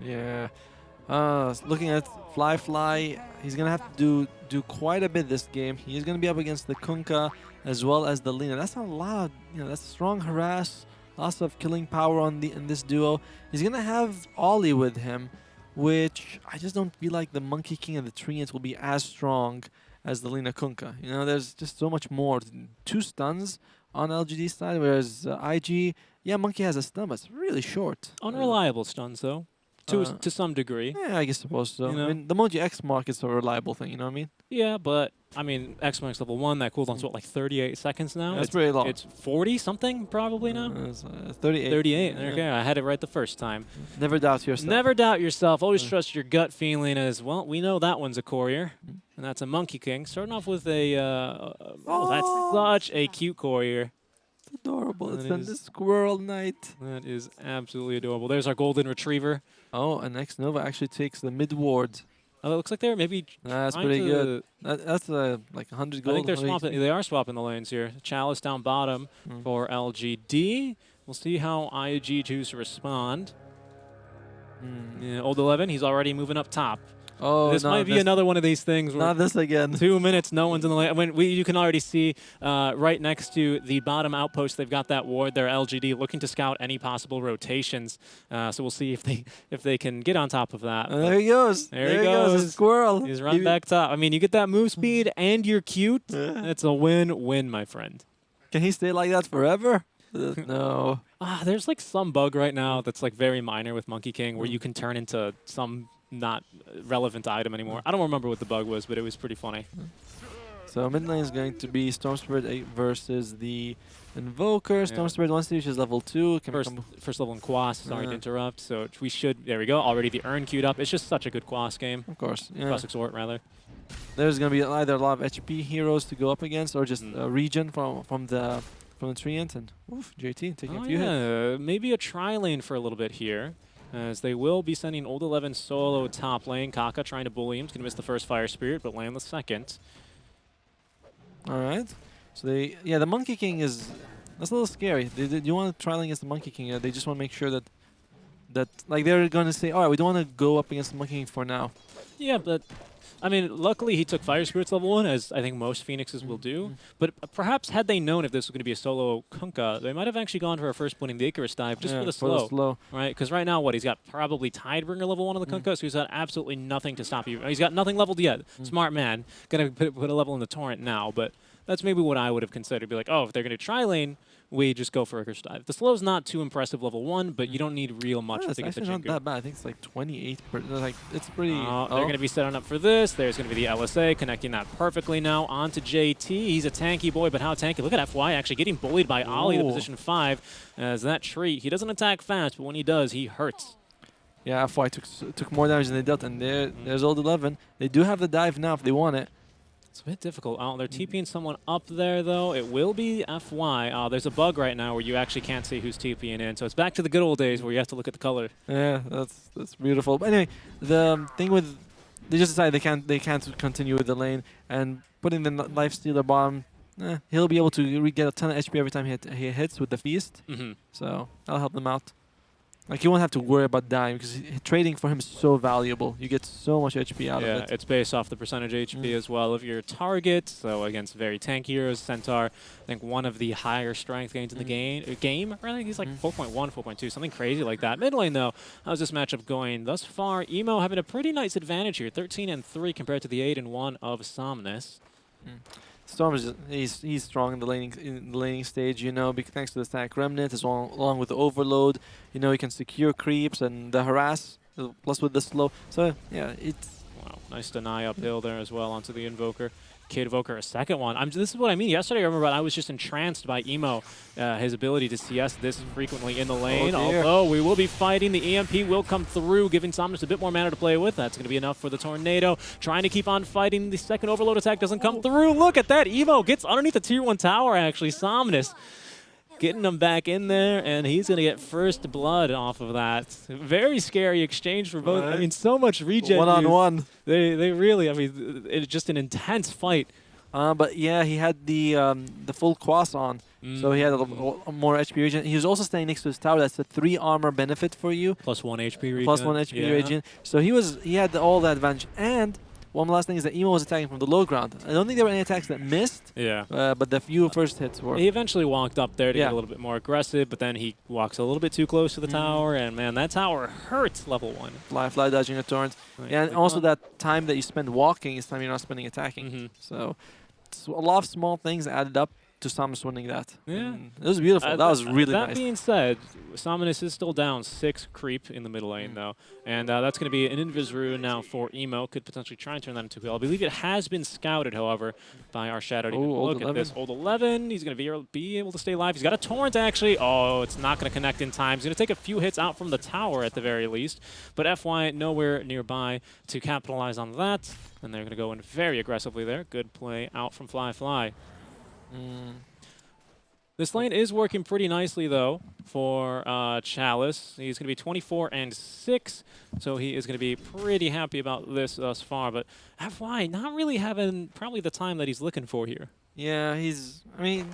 Yeah. Looking at Fly, he's gonna have to do quite a bit this game. He's gonna be up against the Kunkka as well as the Lina. That's a lot. That's strong harass, lots of killing power in this duo. He's gonna have Ollie with him, which I just don't feel like the Monkey King and the Treants will be as strong as the Lina Kunkka. There's just so much more. 2 stuns on LGD side, whereas IG, yeah, Monkey has a stun, but it's really short. Unreliable stuns, though. To some degree. Yeah, I guess suppose so. I mean, the Moji X mark is a reliable thing, you know what I mean? Yeah, but I mean, X Mark's level 1. That cooldown's what, like 38 seconds now? That's pretty long. It's 40 something probably now. It's 38. 38. Okay, I had it right the first time. Never doubt yourself. Never doubt yourself. Always trust your gut feeling. As well, we know that one's a courier, and that's a Monkey King. Starting off with a that's such a cute courier. It's adorable. It's in the Squirrel Knight. That is absolutely adorable. There's our golden retriever. Oh, and X Nova actually takes the mid ward. Oh, it looks like they're maybe. That's pretty good. That's like 100 gold. I think they're swapping. They are swapping the lanes here. Chalice down bottom for LGD. We'll see how IG choose to respond. Yeah, Old 11. He's already moving up top. Oh, this might be another one of these things. Where not this again. 2 minutes, no one's in the lane. You can already see right next to the bottom outpost, they've got that ward there, LGD, looking to scout any possible rotations. So we'll see if they can get on top of that. There he goes. There he goes. A squirrel. He's run back top. I mean, you get that move speed and you're cute. It's a win-win, my friend. Can he stay like that forever? No. There's like some bug right now that's like very minor with Monkey King where you can turn into some not relevant item anymore. I don't remember what the bug was, but it was pretty funny. So mid lane is going to be Storm Spirit 8 versus the Invoker. Storm Spirit 1 stage is level 2. First level in Quas, sorry to interrupt. So we should, there we go, already the Urn queued up. It's just such a good Quas game. Of course. Yeah. Quas Exhort, rather. There's going to be either a lot of HP heroes to go up against or just a regen from the Treant. And oof, JT taking a few hits. Maybe a tri-lane for a little bit here, as they will be sending Old 11 solo top lane. Kaka trying to bully him. He's going to miss the first Fire Spirit, but land the second. All right. So the Monkey King that's a little scary. You want to try against the Monkey King. They just want to make sure that like they're going to say, all right, we don't want to go up against the Monkey King for now. Yeah, but I mean, luckily he took Fire Spirits level 1, as I think most Phoenixes will do. But perhaps had they known if this was going to be a solo Kunkka, they might have actually gone for a first winning the Icarus dive just for the slow. Right? Because right now, he's got probably Tidebringer level 1 on the Kunkka, so he's got absolutely nothing to stop you. He's got nothing leveled yet. Smart man. Going to put a level in the Torrent now, but that's maybe what I would have considered. Be like, oh, if they're going to tri-lane, we just go for Icarus dive. The slow's not too impressive level 1, but you don't need real much to get the Jingu. Not that bad. I think it's like 28. Like it's pretty. They're going to be setting up for this. There's going to be the LSA connecting that perfectly now onto JT. He's a tanky boy, but how tanky? Look at FY actually getting bullied by Ollie, the position 5, as that tree. He doesn't attack fast, but when he does, he hurts. Yeah, FY took more damage than they dealt, and there's Old 11. They do have the dive now if they want it. It's a bit difficult. They're TPing someone up there, though. It will be FY. There's a bug right now where you actually can't see who's TPing in. So it's back to the good old days where you have to look at the color. Yeah, that's beautiful. But anyway, the thing with they just decided they can't continue with the lane, and putting the Lifestealer bottom, he'll be able to get a ton of HP every time he hits with the feast. So that'll help them out. Like, you won't have to worry about dying because trading for him is so valuable. You get so much HP out of it. Yeah, it's based off the percentage HP as well of your target. So against very tanky heroes, Centaur, I think one of the higher strength gains in the game. I think he's like 4.1, 4.2, something crazy like that. Mid lane, though, how's this matchup going thus far? Emo having a pretty nice advantage here, 13-3 compared to the 8-1 of Somnus. Storm is he's strong in the laning stage, thanks to the stack remnant along with the overload. He can secure creeps and the harass plus with the slow. So yeah, it's nice deny uphill there as well onto the Invoker. Kid Evoker, a second one. This is what I mean. Yesterday, I remember I was just entranced by Emo, his ability to CS this frequently in the lane. Although we will be fighting, the EMP will come through, giving Somnus a bit more mana to play with. That's going to be enough for the Tornado. Trying to keep on fighting. The second Overload attack doesn't come through. Look at that. Emo gets underneath the tier 1 tower, actually. Somnus getting him back in there, and he's going to get first blood off of that. Very scary exchange for both. I mean, so much regen. One-on-one. They really, it's just an intense fight. But yeah, he had the full Quas on. So he had a little more HP regen. He was also staying next to his tower. That's a 3 armor benefit for you. Plus 1 HP regen. Plus 1 HP regen. So he had all the advantage. And one last thing is that Emo was attacking from the low ground. I don't think there were any attacks that missed. Yeah. But the few first hits were. He eventually walked up there to get a little bit more aggressive, but then he walks a little bit too close to the tower, and man, that tower hurts level 1. Fly dodging a torrent. Right. Yeah, and also that time that you spend walking is time you're not spending attacking. So it's a lot of small things added up to Samus winning that. Yeah. It was beautiful. That was really nice. That being said, Samus is still down 6 creep in the middle lane, though. And that's going to be an Invis rune now for Emo. Could potentially try and turn that into a kill. I believe it has been scouted, however, by our Shadow Demon. Look at this. Old 11. He's going to be able to stay alive. He's got a torrent, actually. Oh, it's not going to connect in time. He's going to take a few hits out from the tower at the very least. But FY nowhere nearby to capitalize on that. And they're going to go in very aggressively there. Good play out from Fly. This lane is working pretty nicely, though, for Chalice. He's going to be 24 and 6, so he is going to be pretty happy about this thus far. But FY not really having probably the time that he's looking for here. Yeah, I mean,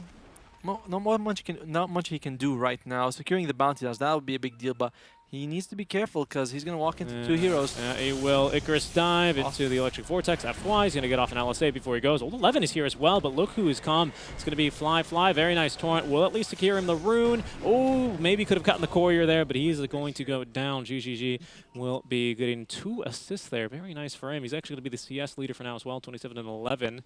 not much he can do right now. Securing the bounty house, that would be a big deal, but he needs to be careful because he's going to walk into 2 heroes. He will Icarus dive into the Electric Vortex. FY is going to get off an LSA before he goes. Old 11 is here as well, but look who has come. It's going to be Fly. Very nice torrent. Will at least secure him the rune. Oh, maybe could have gotten the courier there, but he's going to go down. GGG will be getting 2 assists there. Very nice for him. He's actually going to be the CS leader for now as well, 27 and 11.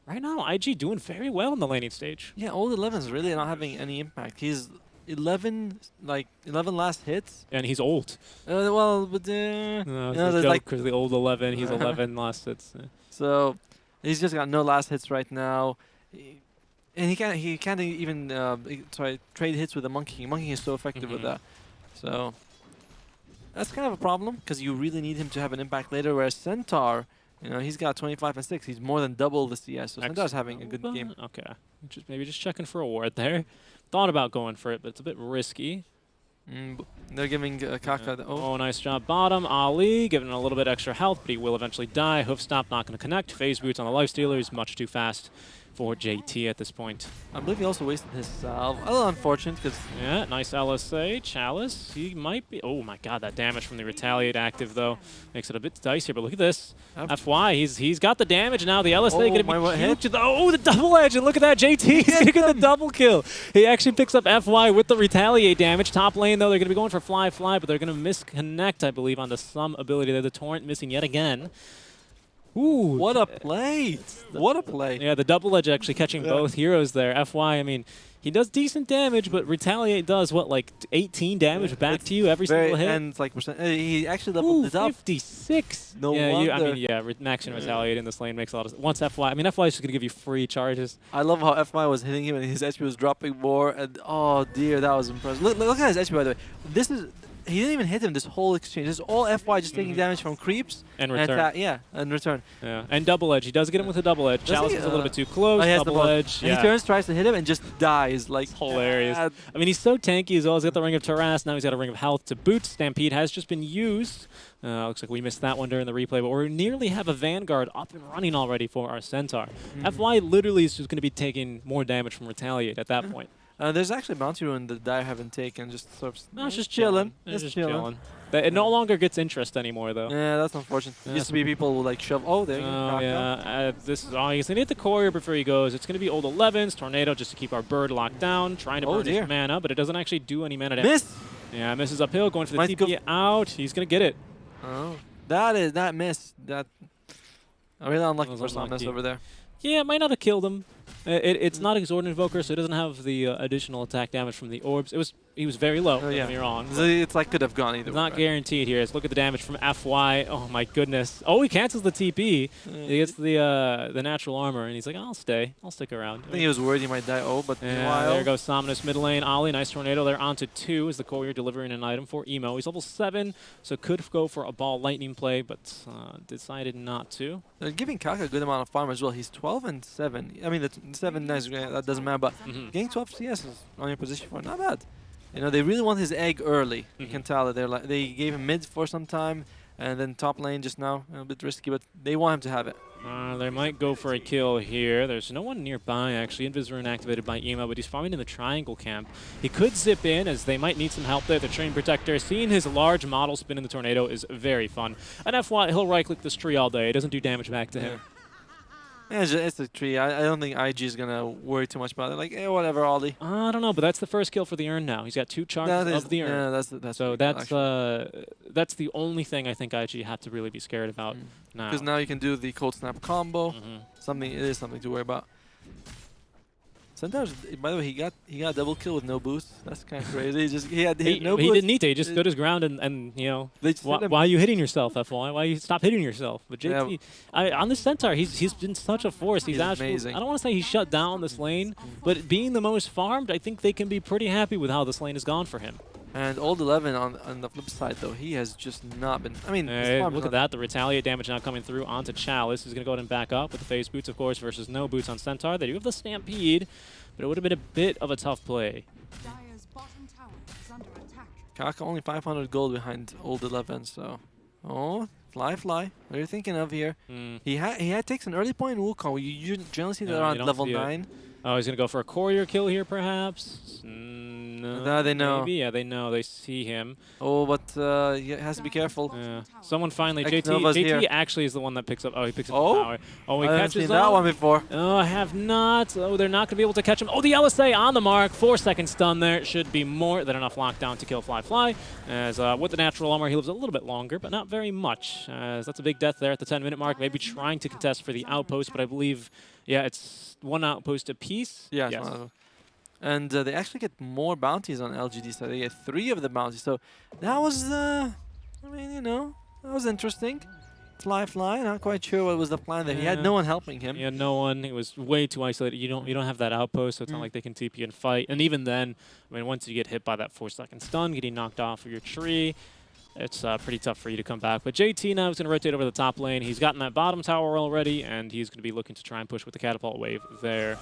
Right now, IG doing very well in the laning stage. Yeah, Old 11 is really not having any impact. He's 11 last hits. And he's old. Well, but no, there's like because the Old 11, he's 11 last hits. So he's just got no last hits right now. And he can't even trade hits with the Monkey. Monkey is so effective with that. So that's kind of a problem because you really need him to have an impact later. Whereas Centaur, he's got 25 and 6. He's more than double the CS. So Centaur's having a good game. Okay, maybe just checking for a ward there. Thought about going for it, but it's a bit risky. They're giving Kaka oh, nice job bottom. Ali giving a little bit extra health, but he will eventually die. Hoofstop not going to connect. Phase boots on the lifestealer. He's much too fast for JT at this point. I believe he also wasted his salve. A little unfortunate because... Yeah, nice LSA. Chalice, he might be... Oh my god, that damage from the Retaliate active, though, makes it a bit dicey. But look at this. FY, he's got the damage now. The LSA going to be huge. The double edge, and look at that. JT, he's going to get the double kill. He actually picks up FY with the Retaliate damage. Top lane, though, they're going to be going for Fly, but they're going to misconnect, I believe, on the some ability there. The Torrent missing yet again. Ooh, what a play! What a play! Yeah, the double edge actually catching both heroes there. FY, I mean, he does decent damage, but Retaliate does what, like 18 damage back to you every single hit? And like he actually leveled it up. 56. No wonder. I mean, maxing Retaliate in this lane makes a lot of sense. Once FY, I mean, FY is just going to give you free charges. I love how FY was hitting him and his HP was dropping more. And oh dear, that was impressive. Look at his HP, by the way. He didn't even hit him this whole exchange. This is all FY just taking damage from creeps. And return. And return. Yeah, and double edge. He does get him with a double edge. Chalice is a little bit too close. Double edge. And he turns, tries to hit him, and just dies. Like, it's hilarious. I mean, he's so tanky as well. He's got the Ring of Taras. Now he's got a Ring of Health to boot. Stampede has just been used. Looks like we missed that one during the replay, but we nearly have a Vanguard up and running already for our Centaur. FY literally is just going to be taking more damage from Retaliate at that point. There's actually a bounty rune that I haven't taken. Just sort of, no, it's just chilling. It's just chilling. It no longer gets interest anymore, though. Yeah, that's unfortunate. Used to be people who like shove. Oh, there you go. Oh, yeah. This is all he's going to hit the courier before he goes. It's going to be Old 11's Tornado just to keep our bird locked down. Trying to burn his mana, but it doesn't actually do any mana damage. Miss! Yeah, misses uphill. Going for the TP out. He's going to get it. Oh, that miss. That I'm really unlucky for Samus over there. Yeah, it might not have killed him. It's not Exorbitant Invoker, so it doesn't have the additional attack damage from the orbs. He was very low, don't get me wrong. It's like could have gone either way. Not guaranteed here. Let's look at the damage from FY. Oh my goodness. Oh, he cancels the TP. He gets the natural armor, and he's like, I'll stay. I'll stick around. I think he was worried he might die. Oh, but meanwhile... There goes Somnus mid lane. Ali, nice Tornado there onto 2 as the courier delivering an item for Emo. He's level 7, so could go for a ball lightning play, but decided not to. They're giving Kaka a good amount of farm as well. He's 12 and 7. I mean, the 7 nice, that doesn't matter, but getting 12 CS is on your position for not bad. They really want his egg early. You can tell that they gave him mid for some time, and then top lane just now a bit risky, but they want him to have it. They might go for a kill here. There's no one nearby, actually. Invis rune activated by Emo, but he's farming in the triangle camp. He could zip in, as they might need some help there. The Train Protector, seeing his large model spin in the tornado is very fun. And FY, he'll right-click this tree all day. It doesn't do damage back to him. Yeah, it's a tree. I don't think IG is going to worry too much about it. Like, whatever, Ollie. I don't know, but that's the first kill for the Urn now. He's got 2 charges of the Urn. Yeah, that's so that's the only thing I think IG have to really be scared about now. Because now you can do the cold snap combo. It is something to worry about. Centaur's, by the way, he got double kill with no boost. That's kind of crazy. He had no boost. He didn't need to. He just stood his ground and you know, why are you hitting yourself, FY? Why you stop hitting yourself? But JT, on the Centaur, he's been such a force. He's amazing. I don't want to say he shut down this lane, but being the most farmed, I think they can be pretty happy with how this lane has gone for him. And Old 11 on the flip side, though, he has just not been. I mean, look at that. The retaliate damage now coming through onto Chalice. He's going to go ahead and back up with the phase boots, of course, versus no boots on Centaur. They do have the Stampede, but it would have been a bit of a tough play. Kaka only 500 gold behind Old 11, so. Oh, fly. What are you thinking of here? He takes an early point in Wukong. You generally see that around level 9. Oh, he's going to go for a courier kill here, perhaps? No, they know. Maybe, yeah, they know. They see him. Oh, but he has to be careful. Yeah. Someone finally, JT actually is the one that picks up. Oh, he picks up the power. Oh, he catches seen that one before. Oh, I have not. Oh, they're not going to be able to catch him. Oh, the LSA on the mark. 4-second stun there. Should be more than enough lockdown to kill Fly. As with the natural armor, he lives a little bit longer, but not very much. As that's a big death there at the 10-minute mark. Maybe trying to contest for the outpost, but I believe, yeah, it's 1 outpost apiece. Yeah, yes. And they actually get more bounties on LGD, so they get 3 of the bounties. So that was, I mean, you know, that was interesting. Fly, not quite sure what was the plan there. He had no one helping him. He had no one. He was way too isolated. You don't have that outpost, so it's not like they can TP and fight. And even then, I mean, once you get hit by that 4-second stun, getting knocked off of your tree, it's pretty tough for you to come back. But JT now is going to rotate over the top lane. He's gotten that bottom tower already, and he's going to be looking to try and push with the catapult wave there.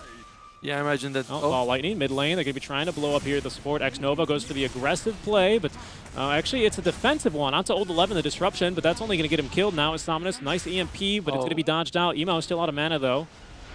Yeah, I imagine that. Ball lightning, mid lane. They're going to be trying to blow up here. The support X-Nova goes for the aggressive play, but actually it's a defensive one. Onto Old 11, the disruption, but that's only going to get him killed now. It's Sominus. Nice EMP, but it's going to be dodged out. Emo still out of mana, though.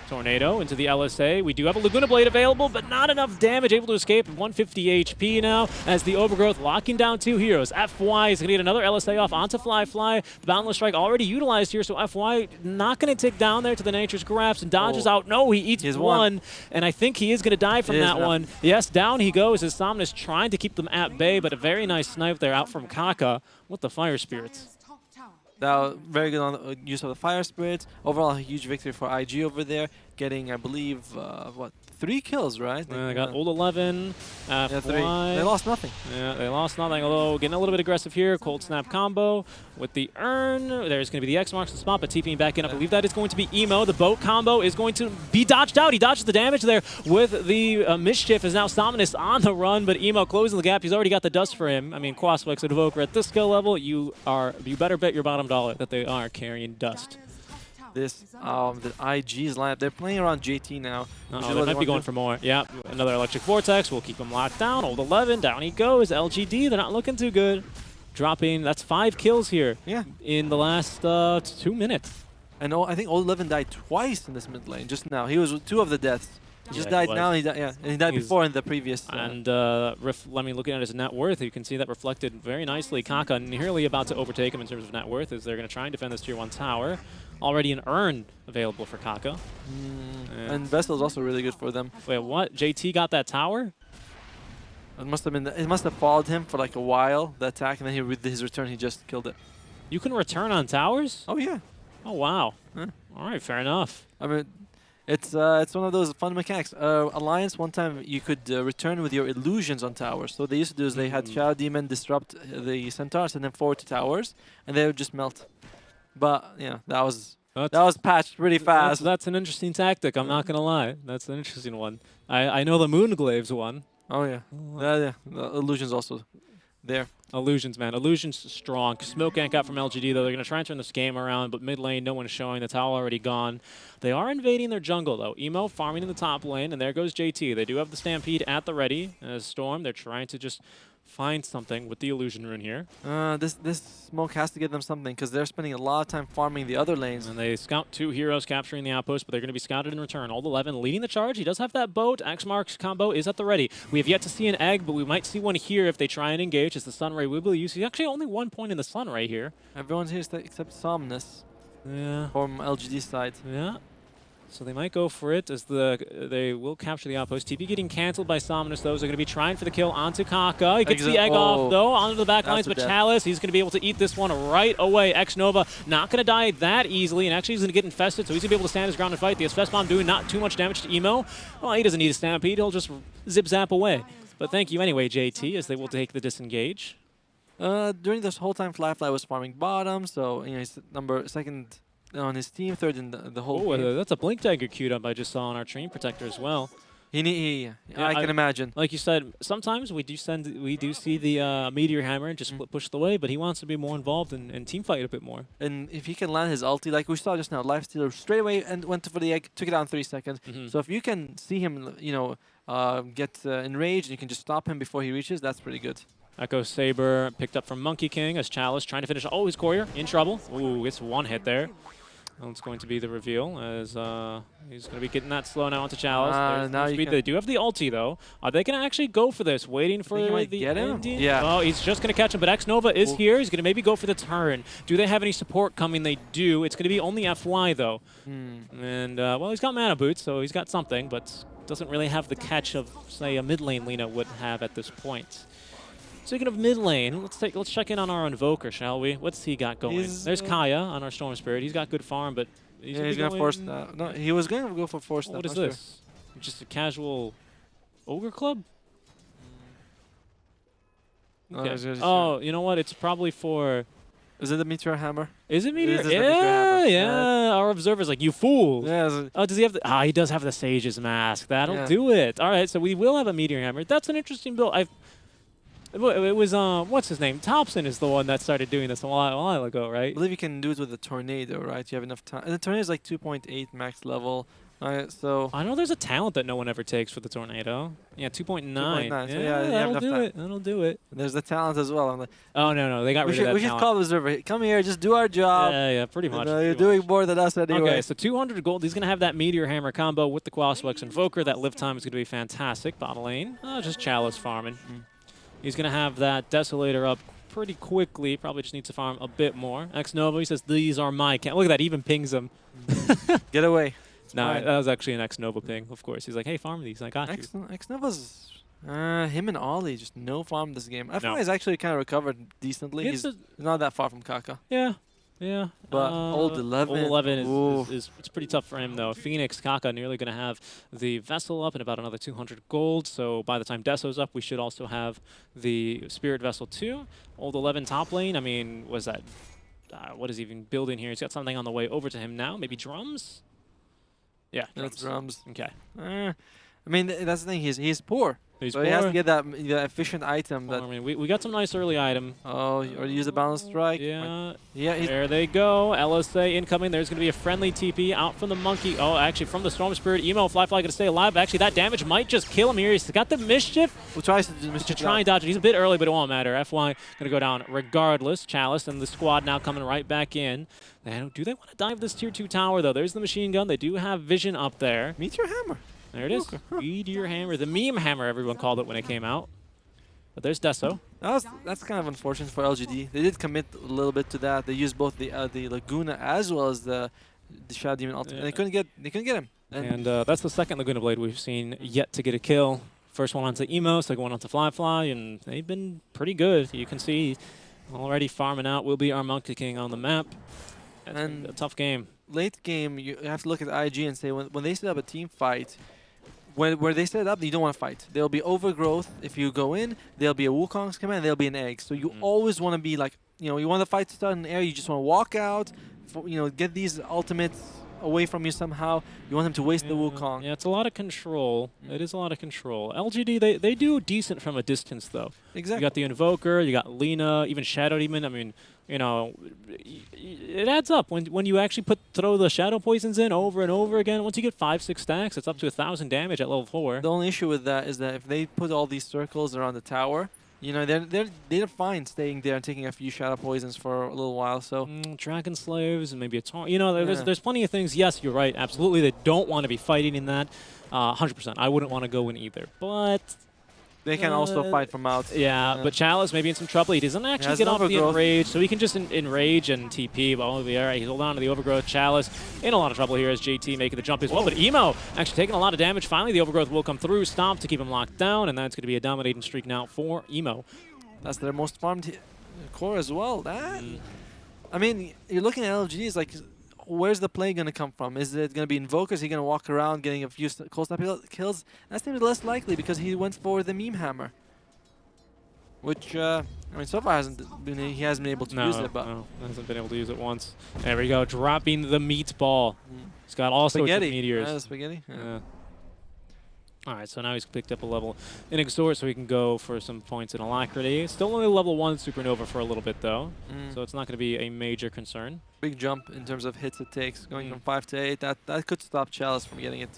Tornado into the LSA. We do have a Laguna Blade available, but not enough damage. Able to escape. 150 HP now as the Overgrowth locking down 2 heroes. FY is going to get another LSA off onto Fly. The Boundless Strike already utilized here, so FY not going to tick down there to the Nature's Grasp and dodges out. No, he eats one, and I think he is going to die from that one. Yes, down he goes as Somnus trying to keep them at bay, but a very nice snipe there out from Kaka with the Fire Spirits. That was very good on the use of the Fire Spirits. Overall, a huge victory for IG over there, getting, I believe, 3 kills, right? They got Old 11, yeah, 3. They lost nothing. Yeah, they lost nothing, although getting a little bit aggressive here. Cold Snap combo with the Urn. There's going to be the X marks the spot, but TPing back in. I believe that is going to be Emo. The boat combo is going to be dodged out. He dodges the damage there with the Mischief. Is now Sominus on the run, but Emo closing the gap. He's already got the dust for him. I mean, Quasflex and Evoker at this skill level, you better bet your bottom dollar that they are carrying dust. The IG's lineup, they're playing around JT now. They might be going for more. Yeah, another Electric Vortex. We'll keep him locked down. Old 11, down he goes. LGD, they're not looking too good. Dropping, that's 5 kills here in the last 2 minutes. And I think Old 11 died twice in this mid lane just now. He was 2 of the deaths. He just died now. And he died before in the previous. And let me looking at his net worth. You can see that reflected very nicely. Kaka nearly about to overtake him in terms of net worth as they're going to try and defend this tier 1 tower. Already an Urn available for Kaka. And Vessel is also really good for them. Wait, what? JT got that tower? It must have been. It must have followed him for like a while, the attack, and then with his return, he just killed it. You can return on towers? Oh yeah. Oh wow. All right, fair enough. I mean, it's one of those fun mechanics. Alliance, one time you could return with your illusions on towers. So what they used to do is they had Shadow Demon disrupt the Centaurs and then forward to towers, and they would just melt. But yeah, that was patched pretty fast. That's an interesting tactic. I'm not gonna lie. That's an interesting one. I know the Moonglaves one. Oh yeah. The illusions also there. Illusions, man. Illusions strong. Smoke gank out from LGD, though. They're going to try and turn this game around, but mid lane, no one's showing. The tower already gone. They are invading their jungle, though. Emo farming in the top lane, and there goes JT. They do have the Stampede at the ready. Storm, they're trying to just find something with the illusion rune here. This smoke has to get them something because they're spending a lot of time farming the other lanes. And they scout 2 heroes capturing the outpost, but they're going to be scouted in return. Old 11 leading the charge. He does have that boat. X-Mark's combo is at the ready. We have yet to see an egg, but we might see one here if they try and engage as the Sunray will be used. He's actually only 1 point in the Sunray here. Everyone's here except Somnus. Yeah. From LGD side. Yeah. So they might go for it as they will capture the outpost. TP getting cancelled by Somnus. Those are going to be trying for the kill onto Kaka. He gets the egg off though onto the back lines, but Chalice, he's going to be able to eat this one right away. X-Nova not going to die that easily, and actually he's going to get infested, so he's going to be able to stand his ground and fight. The SS Bomb doing not too much damage to Emo. Well, he doesn't need a Stampede. He'll just zip-zap away. But thank you anyway, JT, as they will take the disengage. During this whole time, Fly was farming bottom, so he's second on his team, third in the whole game. That's a Blink Dagger queued up I just saw on our Treant Protector as well. I can imagine. Like you said, sometimes we do see the Meteor Hammer and just push the way, but he wants to be more involved and team fight a bit more. And if he can land his ulti, like we saw just now, Lifestealer straight away and went for the egg, took it out in 3 seconds. So if you can see him, get enraged and you can just stop him before he reaches, that's pretty good. Echo Saber picked up from Monkey King as Chalice trying to finish. Oh, his courier in trouble. Ooh, gets 1 hit there. Well, it's going to be the reveal as he's going to be getting that slow now onto Chalice. Now they do have the ulti though. Are they going to actually go for this? Waiting for the get him? Indian? Yeah. Oh, he's just going to catch him, but X-Nova is here. He's going to maybe go for the turn. Do they have any support coming? They do. It's going to be only FY though. And well, he's got mana boots, so he's got something, but doesn't really have the catch of say a mid lane Lina would have at this point. Speaking of mid lane, let's check in on our Invoker, shall we? What's he got going? There's Kaya on our Storm Spirit. He's got good farm, but he's gonna force that. No, he was going to go for force. What is this? Sure. Just a casual Ogre Club? Okay. Oh, you know what? It's probably for. Is it the Meteor Hammer? Is it Meteor? Yeah. Our observer's like, you fool. Yeah. Oh, does he have the? Ah, he does have the Sage's Mask. That'll do it. All right, so we will have a Meteor Hammer. That's an interesting build. It was, what's his name? Thompson is the one that started doing this a while ago, right? I believe you can do it with the Tornado, right? You have enough time. And the Tornado is like 2.8 max level. So I know there's a talent that no one ever takes for the Tornado. Yeah, 2.9. 2.9. So yeah, that'll do it. That'll do it. There's the talent as well. I'm like, oh, no. They got rid of that talent. We should call the observer. Come here, just do our job. Yeah, pretty much. You're doing more than us anyway. Okay, so 200 gold. He's going to have that Meteor Hammer combo with the Quaswex Invoker. That live time is going to be fantastic. Bottom lane. Just Chalice farming. He's going to have that Desolator up pretty quickly. Probably just needs to farm a bit more. X-Nova, he says, these are my Look at that, even pings him. Get away. No, that was actually an X-Nova ping, of course. He's like, hey, farm these. I got you. X-Nova's, him and Ollie, just no farm this game. I think he's actually kind of recovered decently. He's not that far from Kaka. Yeah. But old 11. Old 11 is it's pretty tough for him, though. Phoenix, Kaka nearly going to have the Vessel up in about another 200 gold. So by the time Deso's up, we should also have the Spirit Vessel too. Old 11 top lane, I mean, was that... what is he even building here? He's got something on the way over to him now. Maybe drums? Yeah, drums. That's drums. Okay. I mean, that's the thing. He's poor. He's so he has to get that efficient item. I mean, we got some nice early item. Oh, or use a balance strike. Yeah. Yeah. There they go. LSA incoming. There's going to be a friendly TP out from the Monkey. Oh, actually, from the Storm Spirit. Emo Fly going to stay alive. Actually, that damage might just kill him here. He's got the Mischief. Who tries to do Mischief? To try and dodge it. He's a bit early, but it won't matter. FY going to go down regardless. Chalice and the squad now coming right back in. Do they want to dive this tier 2 tower, though? There's the machine gun. They do have vision up there. Meteor Hammer. There it is. Meteor Hammer. The meme hammer, everyone called it when it came out. But there's Deso. That's kind of unfortunate for LGD. They did commit a little bit to that. They used both the Laguna as well as the Shadow Demon ultimate. Yeah. They couldn't get him. And that's the second Laguna Blade we've seen yet to get a kill. First one onto Emo, second one onto Fly, and they've been pretty good. You can see already farming out will be our Monkey King on the map. And a tough game. Late game, you have to look at IG and say when they set up a team fight, where they set it up, you don't want to fight. There'll be overgrowth if you go in. There'll be a Wukong's command. There'll be an egg. So you always want to be like, you want the fight to start in the air. You just want to walk out, get these ultimates away from you somehow. You want them to waste the Wukong. Yeah, it's a lot of control. It is a lot of control. LGD, they do decent from a distance, though. Exactly. You got the Invoker, you got Lina, even Shadow Demon. I mean, it adds up when you actually throw the Shadow Poisons in over and over again. Once you get 5-6 stacks, it's up to 1,000 damage at level 4. The only issue with that is that if they put all these circles around the tower, you know, they're fine staying there and taking a few shadow poisons for a little while. So Dragon Slaves and maybe a taunt. You know, yeah. there's plenty of things. Yes, you're right. Absolutely, they don't want to be fighting in that. 100%. I wouldn't want to go in either. But they can also fight from out. yeah, but Chalice maybe in some trouble. He doesn't actually get off the Enrage, so he can just enrage and TP. But only he's holding on to the Overgrowth. Chalice in a lot of trouble here as JT making the jump as well. But Emo actually taking a lot of damage. Finally, the Overgrowth will come through, stomp to keep him locked down, and that's going to be a dominating streak now for Emo. That's their most farmed core as well. That, I mean, you're looking at LGD, it's like, where's the play going to come from? Is it going to be Invoker? Is he going to walk around getting a few cold snap kills? That seems less likely because he went for the meme hammer. Which, I mean, so far he hasn't been able to use it, but no, hasn't been able to use it once. There we go, dropping the meatball. He's got all sorts of meteors. Yeah, spaghetti. Yeah. All right, so now he's picked up a level in Extort, so he can go for some points in Alacrity. Still only level 1 Supernova for a little bit, though, so it's not going to be a major concern. Big jump in terms of hits it takes, going from 5 to 8. That could stop Chalice from getting it,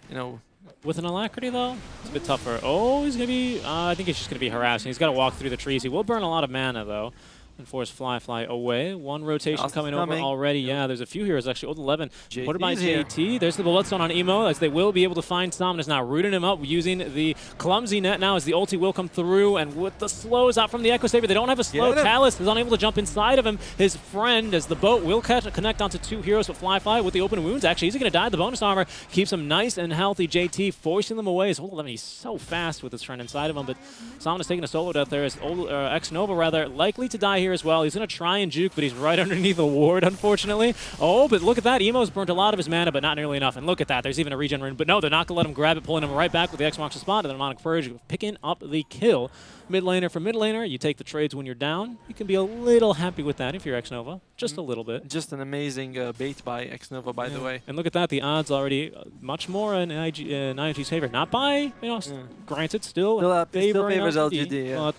you know. With an Alacrity, though, it's a bit tougher. Oh, he's going to be... I think he's just going to be harassing. He's got to walk through the trees. He will burn a lot of mana, though, and force Fly away. One rotation coming over already. Yep. Yeah, there's a few heroes, actually. Old 11. Put it by JT. There's the Bloodstone on Emo, as they will be able to find Somnus now, rooting him up using the clumsy net now, as the ulti will come through, and with the slows out from the Echo Saber, they don't have a slow. Chalice is unable to jump inside of him. His friend, as the boat will connect onto 2 heroes, but Fly with the open wounds, actually, he's going to die. The bonus armor keeps him nice and healthy. JT forcing them away. As Old 11, he's so fast with his friend inside of him, but Somnus taking a solo death there, as X-Nova, rather, likely to die here as well. He's going to try and juke, but he's right underneath a ward, unfortunately. Oh, but look at that. Emo's burnt a lot of his mana, but not nearly enough. And look at that. There's even a regen rune. But no, they're not going to let him grab it, pulling him right back with the X marks the spot, and the Demonic Purge picking up the kill. Mid laner for mid laner, you take the trades when you're down. You can be a little happy with that if you're X-Nova. Just a little bit. Just an amazing bait by X-Nova, by the way. And look at that. The odds already much more in IG's favor. Not by, you know, granted, still favors LGD, yeah.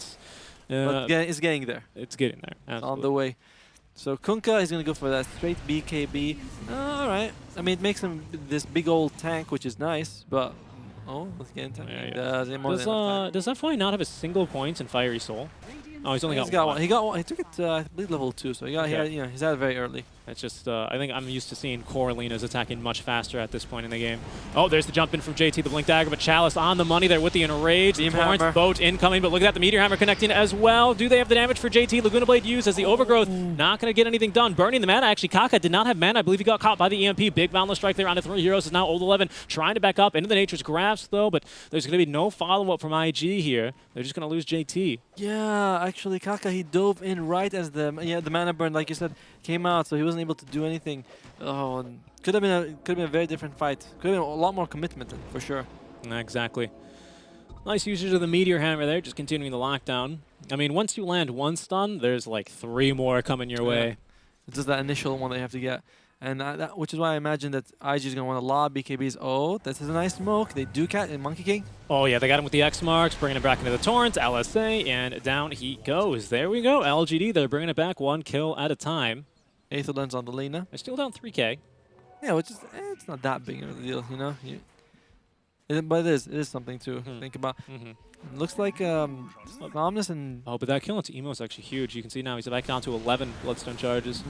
But it's getting there. It's getting there. Absolutely. On the way. So Kunkka is going to go for that straight BKB. All right. I mean, it makes him this big old tank, which is nice, but... Oh, let's get into it. Does that Fly not have a single point in Fiery Soul? Oh, he's only got one. He got one. He took it, I believe, level 2, so he got here. You know, he's out very early. It's just, I think I'm used to seeing Coralinas attacking much faster at this point in the game. Oh, there's the jump in from JT, the Blink Dagger, but Chalice on the money there with the Enrage. The Torrent boat incoming, but look at that, the Meteor Hammer connecting as well. Do they have the damage for JT? Laguna Blade used as the Overgrowth, not going to get anything done. Burning the mana, actually, Kaka did not have mana. I believe he got caught by the EMP. Big Boundless Strike there on the 3 heroes. Is now Old 11 trying to back up into the Nature's Grasp, though, but there's going to be no follow-up from IG here. They're just going to lose JT. Yeah, actually, Kaka, he dove in right as the mana burn, like you said, came out, so he wasn't able to do anything. Oh, and could have been a very different fight. Could have been a lot more commitment, for sure. Exactly. Nice usage of the Meteor Hammer there, just continuing the lockdown. I mean, once you land one stun, there's like 3 more coming your way. It's just that initial one they have to get. And which is why I imagine that IG is going to want to lob BKBs. Oh, this is a nice smoke. They do catch in Monkey King. Oh, yeah, they got him with the X marks, bringing him back into the Torrent, LSA, and down he goes. There we go. LGD, they're bringing it back 1 kill at a time. Aetherlands on the Lena. They're still down 3K. Yeah, which is it's not that big of a deal, you know. But it is something to think about. It looks like Omnis and... Oh, but that kill into Emo is actually huge. You can see now he's back down to 11 Bloodstone charges.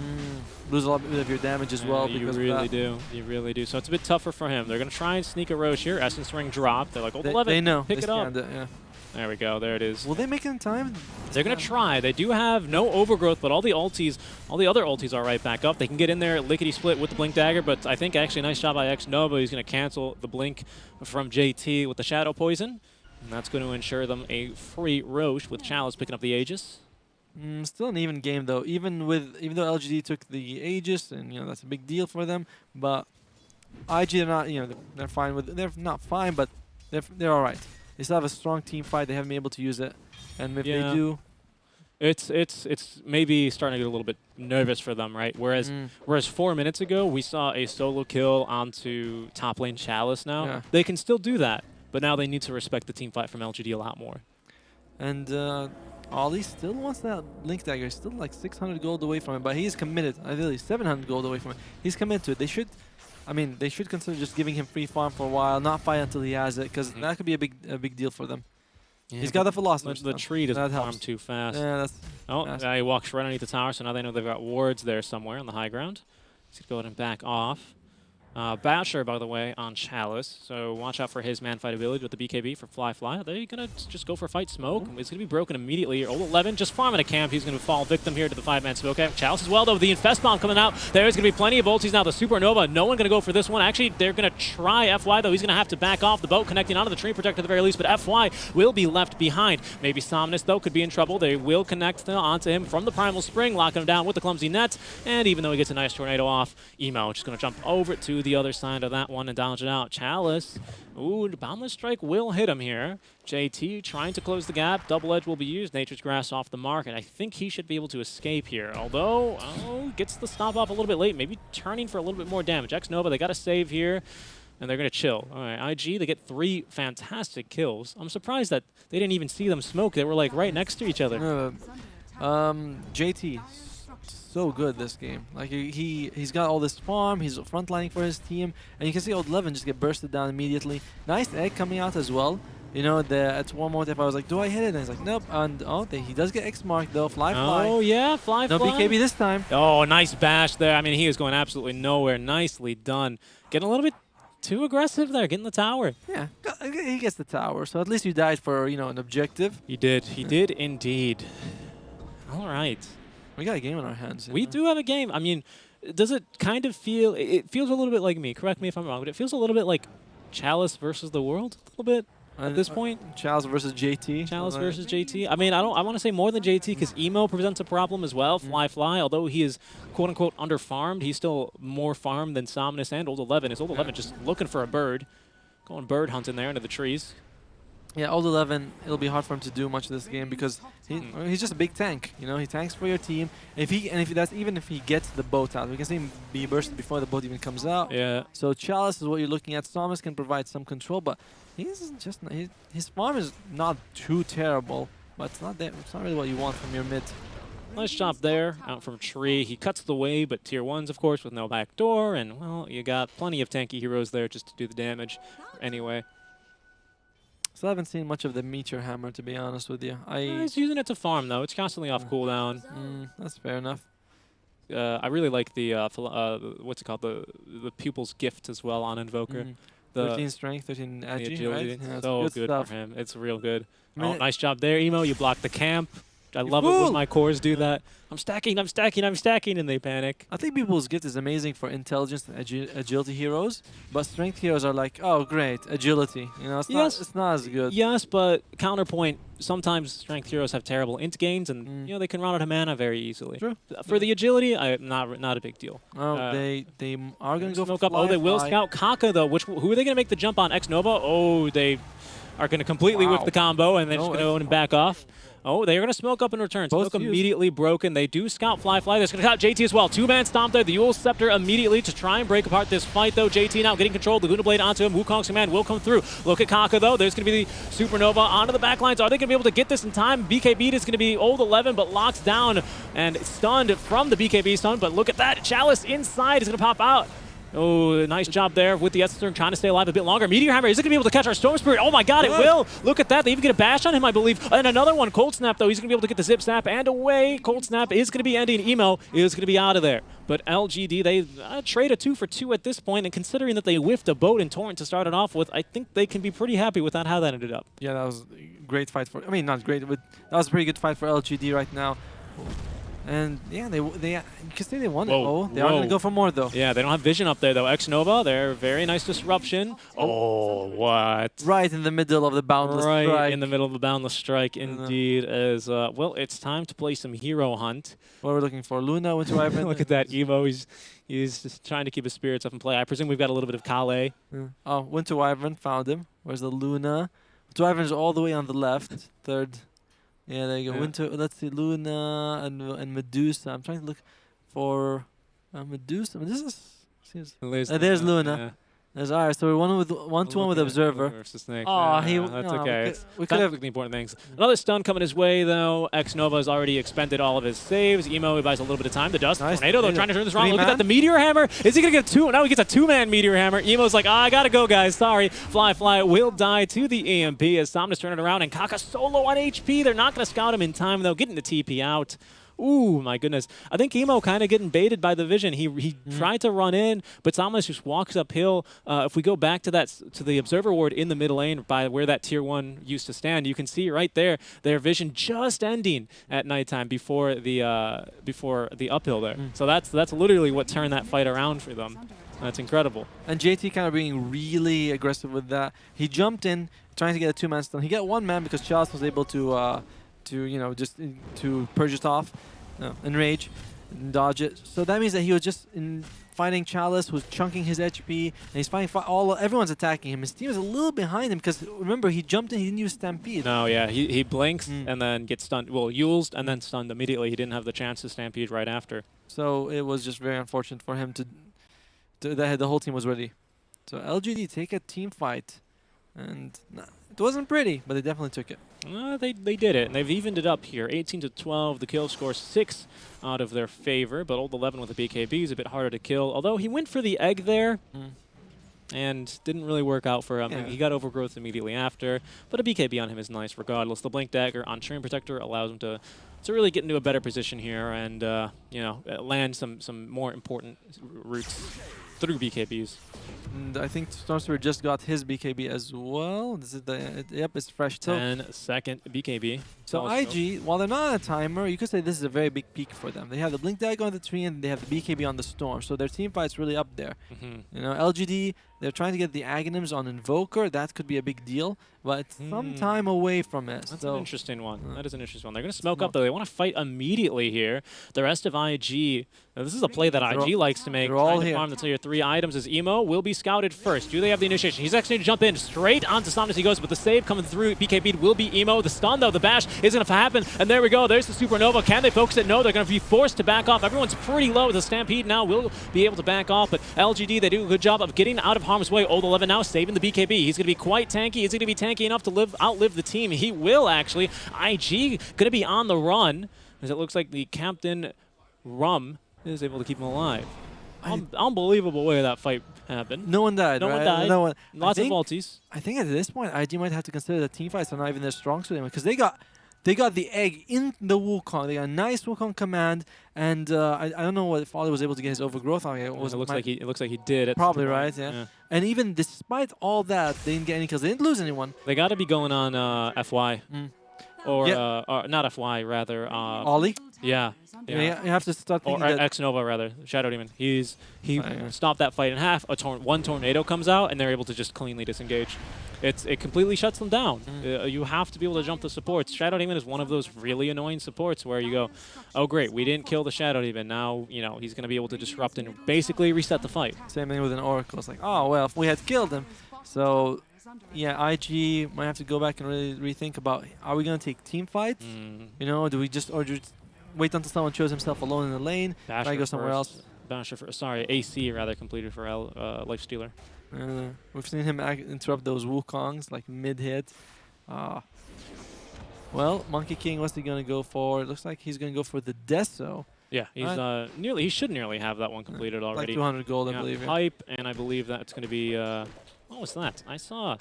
Lose a lot of your damage as well. You really do. You really do. So it's a bit tougher for him. They're going to try and sneak a Roche here. Essence Ring drop. They're like, oh, 11, they know. pick it up. Yeah. There we go. There it is. Will they make it in time? They're going to try. They do have no Overgrowth, but all the other ultis are right back up. They can get in there lickety-split with the Blink Dagger, but I think actually a nice shot by X-Nova. He's going to cancel the Blink from JT with the Shadow Poison. And that's going to ensure them a free Roche with Chalice picking up the Aegis. Still an even game, though. Even though LGD took the Aegis, and that's a big deal for them, but IG are not. They're fine with. They're not fine, but they're all right. They still have a strong team fight. They haven't been able to use it, and if they do, it's maybe starting to get a little bit nervous for them, right? Whereas 4 minutes ago we saw a solo kill onto top lane Chalice. Now they can still do that, but now they need to respect the team fight from LGD a lot more. And Ollie still wants that Blink Dagger. Still like 600 gold away from it, but he's committed. Ideally 700 gold away from it. He's committed to it. They should consider just giving him free farm for a while, not fight until he has it, because that could be a big deal for them. Yeah, he's got the philosophy. The tree doesn't farm too fast. Yeah, that's he walks right underneath the tower, so now they know they've got wards there somewhere on the high ground. He's going to go ahead and back off. Basher, by the way, on Chalice, so watch out for his man fight ability with the BKB for Fly. Are they going to just go for fight smoke? It's going to be broken immediately. Old 11 just farming a camp. He's going to fall victim here to the 5-man smoke. Chalice as well, though, with the Infest Bomb coming out. There's going to be plenty of ultis now. The Supernova, no one going to go for this one. Actually, they're going to try FY, though. He's going to have to back off the boat connecting onto the Tree Protector at the very least, but FY will be left behind. Maybe Somnus, though, could be in trouble. They will connect onto him from the Primal Spring, locking him down with the Clumsy Net, and even though he gets a nice Tornado off, Emo just going to jump over to the other side of that one and dodge it out. Chalice, ooh, the Boundless Strike will hit him here. JT trying to close the gap. Double Edge will be used. Nature's Grass off the mark, and I think he should be able to escape here. Although, gets the stop off a little bit late, maybe turning for a little bit more damage. X-Nova, they got to save here, and they're going to chill. All right, IG, they get 3 fantastic kills. I'm surprised that they didn't even see them smoke. They were like right next to each other. JT. So good this game. Like he's got all this farm, he's frontlining for his team, and you can see Old 11 just get bursted down immediately. Nice egg coming out as well. You know, at one moment if I was like, do I hit it? And he's like, nope. And he does get X marked though. Fly. Oh yeah, fly. No BKB this time. Oh, nice bash there. I mean, he is going absolutely nowhere. Nicely done. Getting a little bit too aggressive there, getting the tower. Yeah, he gets the tower. So at least you died for an objective. He did. He did indeed. All right. We got a game in our hands. We do have a game. I mean, does it kind of feel... It feels a little bit like me. Correct me if I'm wrong, but it feels a little bit like Chalice versus the world. A little bit at this point. Chalice versus JT. Chalice versus JT. I mean, I want to say more than JT because Emo presents a problem as well. Fly. Although he is quote-unquote under-farmed, he's still more farmed than Somnus and Old 11. Is Old 11 just looking for a bird. Going bird hunting there into the trees. Yeah, Old 11, it'll be hard for him to do much this game because he's just a big tank. You know, he tanks for your team. Even if he gets the boat out, we can see him be bursted before the boat even comes out. Yeah. So Chalice is what you're looking at. Somnus can provide some control, but his farm is not too terrible, but it's not really what you want from your mid. Nice job there, out from Tree. He cuts the way, but tier 1s, of course, with no back door, and well, you got plenty of tanky heroes there just to do the damage anyway. So I haven't seen much of the Meteor Hammer, to be honest with you. He's using it to farm, though. It's constantly off cooldown. That's fair enough. I really like the, what's it called, the Pupil's Gift as well on Invoker. 13 strength, 13 agility, right? Yeah, so good for him. It's real good. Oh, nice job there, Emo. You blocked the camp. I love it when my cores do that. I'm stacking, and they panic. I think People's Gift is amazing for intelligence and agility heroes, but strength heroes are like, oh, great, agility. You know, it's not as good. Yes, but counterpoint, sometimes strength heroes have terrible int gains, and they can run out of mana very easily. True. For the agility, not a big deal. Oh, they are going to go smoke up. Oh, they will scout Kaka though. Who are they going to make the jump on? X-Nova? Oh, they are going to completely whip the combo, and they're just going to go and back off. Oh, they're going to smoke up in return. Smoke immediately broken. They do scout Fly. They're going to scout JT as well. 2-man stomp there. The Yule Scepter immediately to try and break apart this fight, though. JT now getting control. The Luna Blade onto him. Wukong's command will come through. Look at Kaka, though. There's going to be the Supernova onto the backlines. Are they going to be able to get this in time? BKB is going to be Old 11, but locked down and stunned from the BKB stun. But look at that. Chalice inside is going to pop out. Oh, nice job there with the Essence trying to stay alive a bit longer. Meteor Hammer, is it going to be able to catch our Storm Spirit? Oh my god, it will! Look at that, they even get a bash on him, I believe. And another one, Cold Snap, though. He's going to be able to get the Zip Snap and away. Cold Snap is going to be ending. Emo is going to be out of there. But LGD, they trade a 2 for 2 at this point, and considering that they whiffed a boat in Torrent to start it off with, I think they can be pretty happy with how that ended up. Yeah, that was a great fight for... I mean, not great, but that was a pretty good fight for LGD right now. And yeah, they you can say they won it. Oh, they are going to go for more though. Yeah, they don't have vision up there though. X-Nova, they're very nice disruption. Oh, what? Right in the middle of the Boundless Strike. Right in the middle of the Boundless Strike, indeed. As well, it's time to play some hero hunt. What are we looking for? Luna, Winter Wyvern? Look at that, Evo. He's just trying to keep his spirits up and play. I presume we've got a little bit of Kale. Oh, Winter Wyvern, found him. Where's the Luna? Winter Wyvern's all the way on the left, third. Yeah, there you go. Winter. Let's see, Luna and Medusa. I'm trying to look for Medusa. Medusa seems. There's Luna. That's all right. So we're 1-1 with Observer. Versus Snake. Oh, that's okay. We could have the important things. Another stun coming his way, though. X-Nova has already expended all of his saves. Emo buys a little bit of time. The Dust Tornado, though, trying to turn this around. Look at that. The Meteor Hammer. Is he going to get two? Now he gets a two-man Meteor Hammer. Emo's like, I got to go, guys. Sorry. Fly will die to the EMP as Somnus turn it around. And Kaka solo on HP. They're not going to scout him in time, though. Getting the TP out. Ooh, my goodness. I think Emo kind of getting baited by the vision. He tried to run in, but Somnus just walks uphill. If we go back to the Observer Ward in the middle lane by where that Tier 1 used to stand, you can see right there their vision just ending at nighttime before the uphill there. So that's literally what turned that fight around for them. That's incredible. And JT kind of being really aggressive with that. He jumped in, trying to get a two-man stun. He got one man because Chalice was able to purge it off, enrage, and dodge it. So that means that he was just fighting Chalice, who's chunking his HP, and he's fighting everyone's attacking him. His team is a little behind him because remember he jumped in, he didn't use Stampede. No, yeah, he blinks and then gets stunned. Well, Yulesed and then stunned immediately. He didn't have the chance to Stampede right after. So it was just very unfortunate for him that the whole team was ready. So LGD take a team fight, and it wasn't pretty, but they definitely took it. They did it, and they've evened it up here. 18-12, the kill score 6 out of their favor, but Old 11 with the BKB is a bit harder to kill. Although he went for the egg there, and didn't really work out for him. Yeah. He got overgrowth immediately after, but a BKB on him is nice regardless. The Blink Dagger on Train Protector allows him to really get into a better position here and land some more important routes through BKBs. And I think Stormspear just got his BKB as well. This is yep, it's fresh. So, and second BKB. So IG, while they're not on a timer, you could say this is a very big peak for them. They have the Blink Dagger on the tree and they have the BKB on the Storm. So their team fight's really up there. You know, LGD, they're trying to get the Aghanims on Invoker. That could be a big deal, but some time away from it. That's an interesting one. That is an interesting one. They're going to smoke up, though. They want to fight immediately here. The rest of IG, this is a play that IG likes to make. Trying to farm the tier 3 items as Emo will be scouted first. Do they have the initiation? He's actually going to jump in straight onto Somnus. He goes, but the save coming through BKB will be Emo. The stun, though, the bash is going to happen. And there we go. There's the Supernova. Can they focus it? No, they're going to be forced to back off. Everyone's pretty low. The Stampede now will be able to back off, but LGD, they do a good job of getting out of harm's way. Old 11 now saving the BKB. He's going to be quite tanky. Is he going to be tanky enough to outlive the team? He will, actually. IG going to be on the run, as it looks like the Captain Rum is able to keep him alive. Unbelievable way that fight happened. No one died, No one died. No one. Lots of ultis. I think at this point, IG might have to consider the team fights are not even their strong suit anymore, because they got the egg in the Wukong. They got a nice Wukong command, and I don't know if Father was able to get his overgrowth on it. It looks like he did. Probably right, yeah. And even despite all that, they didn't get any kills. They didn't lose anyone. They got to be going on FY. Or not FY, rather. Ollie? Yeah. You have to start thinking or X-Nova, rather. Shadow Demon. He stopped that fight in half. One tornado comes out, and they're able to just cleanly disengage. It completely shuts them down. You have to be able to jump the supports. Shadow Demon is one of those really annoying supports where you go, oh great, we didn't kill the Shadow Demon. Now he's going to be able to disrupt and basically reset the fight. Same thing with an Oracle. It's like, oh well, if we had killed him. So yeah, IG might have to go back and really rethink about, are we going to take team fights? Do we just wait until someone shows himself alone in the lane? Try go somewhere else. AC rather completed for Lifestealer. We've seen him interrupt those Wukongs like mid-hit. Well, Monkey King, what's he going to go for? It looks like he's going to go for the Deso. Yeah, he's he should nearly have that one completed already. Like 200 gold, I believe. Hype, and I believe that it's going to be... what was that? I saw...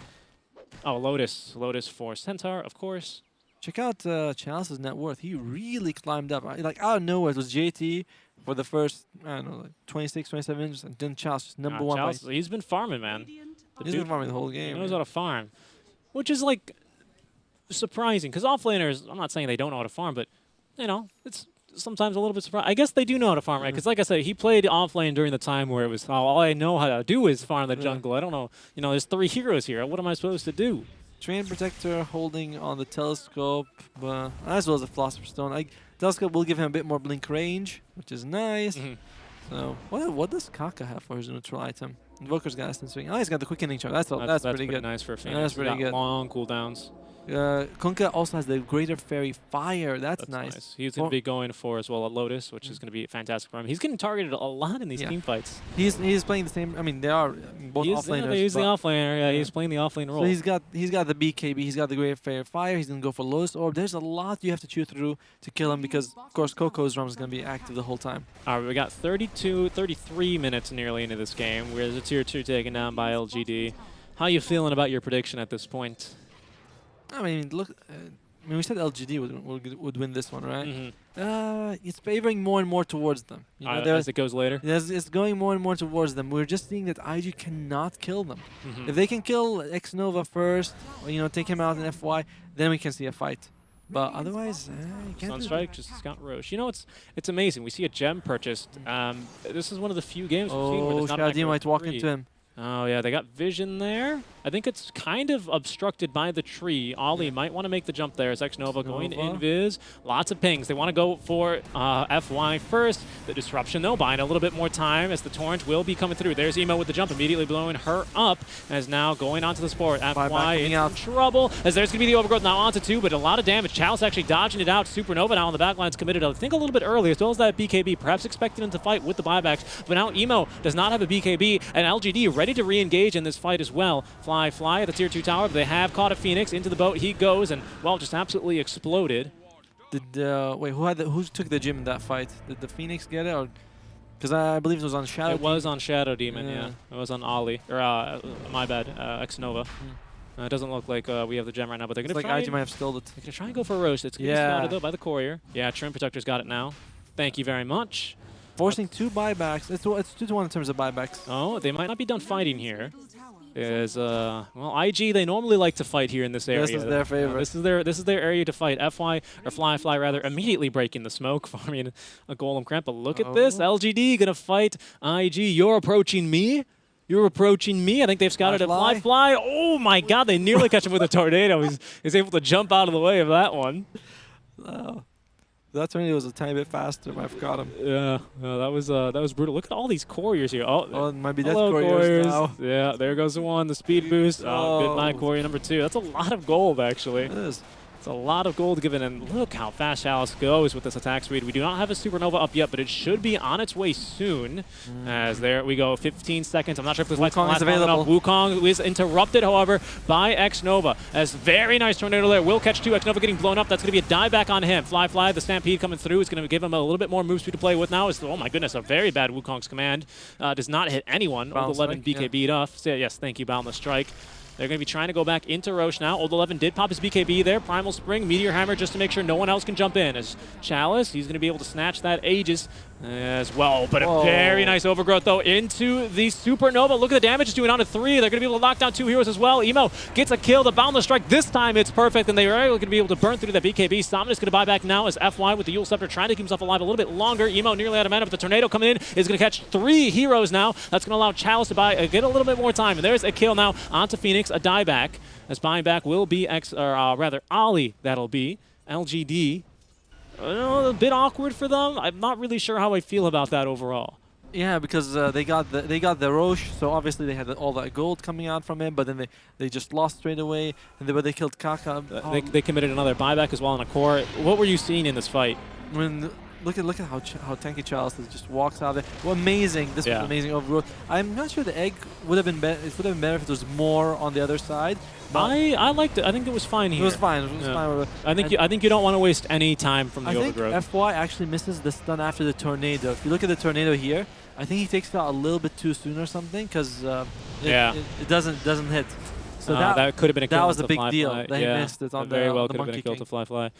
Oh, Lotus. Lotus for Centaur, of course. Check out Chalice's net worth. He really climbed up. Like out of nowhere, it was JT for the first, I don't know, like 26, 27 minutes, and then Chalice just number one. Chalice, he's been farming, man. He's been farming the whole game. He knows how to farm. Which is, like, surprising. Because offlaners, I'm not saying they don't know how to farm, but, it's sometimes a little bit surprising. I guess they do know how to farm, right? Because, like I said, he played offlane during the time where it was, all I know how to do is farm the jungle. I don't know. There's 3 heroes here. What am I supposed to do? Train Protector holding on the Telescope, as well as a Philosopher's Stone. Telescope will give him a bit more blink range, which is nice. So, what does Kaka have for his neutral item? Invoker's got instant swing. Oh, he's got the quickening charge. That's pretty good. Nice for a Phoenix. That's pretty good. Long cooldowns. Kunkka also has the Greater Fairy Fire. That's nice. He's going to be going for as well a Lotus, which is going to be fantastic for him. He's getting targeted a lot in these team fights. He's playing the same. I mean, they are both offlaners. He's the offlaner. Yeah, he's playing the offlane role. So he's got the BKB. He's got the Greater Fairy Fire. He's gonna go for Lotus Orb. There's a lot you have to chew through to kill him because of course Coco's Realm is gonna be active the whole time. All right, we got 33 minutes nearly into this game. We're the tier 2 taken down by LGD. How are you feeling about your prediction at this point? I mean, look. I mean, we said LGD would win this one, right? It's favoring more and more towards them. You know, as it goes later? It's going more and more towards them. We're just seeing that IG cannot kill them. If they can kill Xnova first, or, you know, take him out in FY, then we can see a fight. But otherwise, you can't. Sunstrike just Scott Roche. You know, it's amazing. We see a gem purchased. This is one of the few games we've seen where there's not Shadi might walk into him. Oh, yeah, they got vision there. I think it's kind of obstructed by the tree. Ollie might want to make the jump there as Xnova going invis. Lots of pings. They want to go for FY first. The disruption, though, buying a little bit more time as the torrent will be coming through. There's Emo with the jump, immediately blowing her up as now going onto the sport. FY in trouble as there's going to be the overgrowth now onto 2, but a lot of damage. Chalice actually dodging it out. Supernova now on the backline's committed, I think, a little bit early, as well as that BKB, perhaps expecting him to fight with the buybacks. But now Emo does not have a BKB, and LGD ready to re-engage in this fight as well. Fly at the tier 2 tower. They have caught a Phoenix into the boat. He goes and, well, just absolutely exploded. Did wait, who took the gym in that fight? Did the Phoenix get it, or because I believe it was on Shadow? It was on Shadow Demon, yeah. It was on Ollie, or my bad, Xnova. It doesn't look like we have the gem right now, but they're gonna try. IG might have stole it. They're gonna try and go for a roast. It's gonna be spotted though by the courier. Yeah, Trim Protector's got it now. Thank you very much. Forcing 2 buybacks. It's 2-1 in terms of buybacks. Oh, they might not be done fighting here. Is well, IG, they normally like to fight here in this area. This is their favorite. This is their area to fight. FY or Fly rather, immediately breaking the smoke, farming a Golem Cramp. But look at this, LGD gonna fight IG. You're approaching me. You're approaching me. I think they've scouted a Fly. Oh my God, they nearly catch him with a tornado. He's able to jump out of the way of that one. That tornado was a tiny bit faster. I forgot him. Yeah, that was brutal. Look at all these couriers here. Oh, it might be death couriers now. Yeah, there goes the one, the speed boost. Oh, good night, courier number 2. That's a lot of gold, actually. It is. It's a lot of gold given, and look how fast Chalice goes with this attack speed. We do not have a Supernova up yet, but it should be on its way soon. As there we go, 15 seconds. I'm not sure if this fight's Wukong is available. Wukong is interrupted, however, by Xnova. As very nice tornado there. Will catch 2. Xnova getting blown up. That's going to be a dieback on him. Fly, the Stampede coming through. Is going to give him a little bit more move speed to play with now. Oh my goodness, a very bad Wukong's command. Does not hit anyone. Old 11 BKB'd off. So, yes, thank you, Boundless Strike. They're going to be trying to go back into Roche now. Old 11 did pop his BKB there. Primal Spring, Meteor Hammer, just to make sure no one else can jump in. As Chalice, he's going to be able to snatch that Aegis as well. But a very nice overgrowth, though, into the Supernova. Look at the damage it's doing on to 3. They're going to be able to lock down 2 heroes as well. Emo gets a kill. The Boundless Strike, this time it's perfect, and they are going to be able to burn through that BKB. Somnus going to buy back now as FY with the Yule Scepter trying to keep himself alive a little bit longer. Emo nearly out of mana, but the Tornado coming in is going to catch 3 heroes now. That's going to allow Chalice to get a little bit more time. And there's a kill now onto Phoenix, a dieback. As buying back will be Ollie, that'll be. LGD. A bit awkward for them. I'm not really sure how I feel about that overall. Yeah, because they got the Roche, so obviously they had all that gold coming out from him, but then they just lost straight away, and they killed Kaka. They committed another buyback as well on a core. What were you seeing in this fight? Look at how tanky Chalice just walks out there. Well, amazing! This was amazing overgrowth. I'm not sure the egg would have been better. It would have been better if it was more on the other side. I liked it. I think it was fine here. It was fine. It was fine. I think you don't want to waste any time from the overgrowth. I think FY actually misses the stun after the tornado. If you look at the tornado here, I think he takes it out a little bit too soon or something because it doesn't hit. So that could have been a kill. That was a big deal. That he missed it on very well the could have been a kill King. to Fly.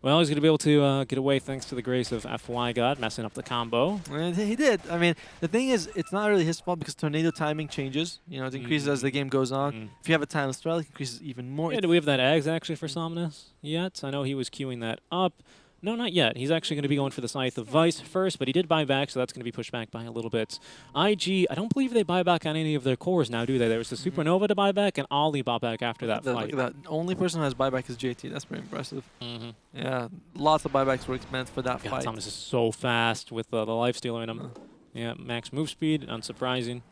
Well, he's going to be able to get away thanks to the grace of FY God, messing up the combo. And he did. I mean, the thing is, it's not really his fault because tornado timing changes. You know, it increases as the game goes on. If you have a timeless spell, it increases even more. Yeah, do we have that eggs actually for Somnus yet? I know he was queuing that up. No, not yet. He's actually going to be going for the Scythe of Vice first, but he did buy back, so that's going to be pushed back by a little bit. IG, I don't believe they buy back on any of their cores now, do they? There was the Supernova to buy back, and Ollie bought back after that fight. Look at that. The only person who has buyback is JT. That's pretty impressive. Yeah, lots of buybacks were spent for that fight. Thomas is so fast with the lifestealer in him. Yeah, max move speed, unsurprising.